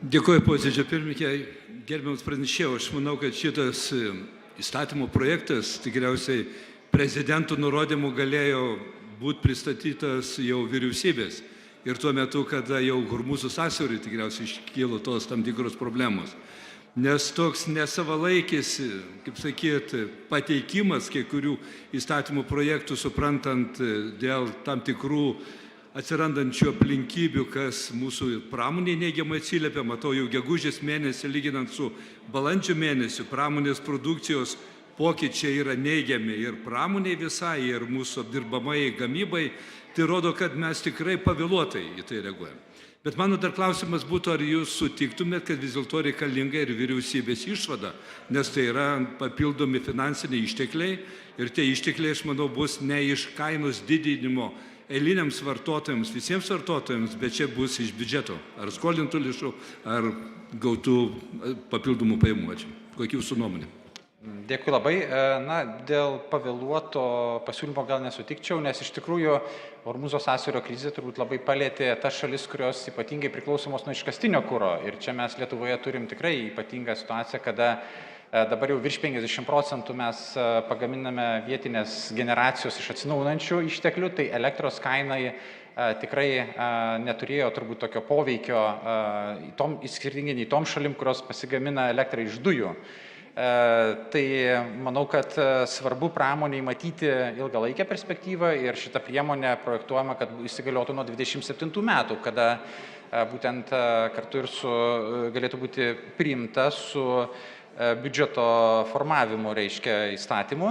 Dėkuoju, posėdžio pirmininkė. Gerbiamas pranešėjau, aš manau, kad šitas įstatymo projektas tikriausiai prezidentų nurodymų galėjo būti pristatytas jau vyriausybės. Ir tuo metu, kada jau Hormūzo sąsiauriui tikriausiai iškilo tos tam tikros problemos. Nes toks nesavalaikis, kaip sakyti, pateikimas kai kurių įstatymų projektų, suprantant dėl tam tikrų atsirandančių aplinkybių, kas mūsų pramonė neigiamai atsiliepia. Matau, jau gegužės mėnesį, lyginant su balandžio mėnesiu, pramonės produkcijos pokyčiai yra neigiami ir pramoniai visai, ir mūsų apdirbamai gamybai. Tai rodo, kad mes tikrai pavėluotai į tai reaguojame. Bet mano dar klausimas būtų, ar jūs sutiktumėt, kad vis dėlto reikalinga ir vyriausybės išvada, nes tai yra papildomi finansiniai ištekliai ir tie ištekliai, aš manau, bus ne iš kainos didinimo eiliniams vartotojams, visiems vartotojams, bet čia bus iš biudžeto, ar skolintų lėšų, ar gautų papildomų pajamų. Kokia jūsų nuomonė? Dėkui labai. Dėl pavėluoto pasiūlymo gal nesutikčiau, nes iš tikrųjų Hormūzo sąsiaurio krizė turbūt labai palėtė tas šalis, kurios ypatingai priklausomos nuo iškastinio kuro. Ir čia mes Lietuvoje turim tikrai ypatingą situaciją, kada dabar jau virš 50% mes pagaminame vietinės generacijos iš atsinaujinančių išteklių, tai elektros kainai tikrai neturėjo turbūt tokio poveikio skirtingai nei tom šalim, kurios pasigamina elektrą iš dujų. Tai manau, kad svarbu pramoniai matyti ilgalaikę perspektyvą ir šitą priemonę projektuojama, kad įsigaliotų nuo 27 metų, kada būtent kartu ir galėtų būti priimta su biudžeto formavimu, reiškia, įstatymu.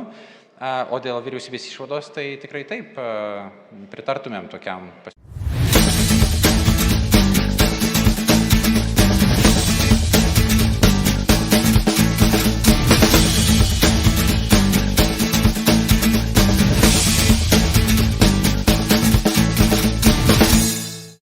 O dėl vyriausybės išvados, tai tikrai taip pritartumėm tokiam pasiūlymui.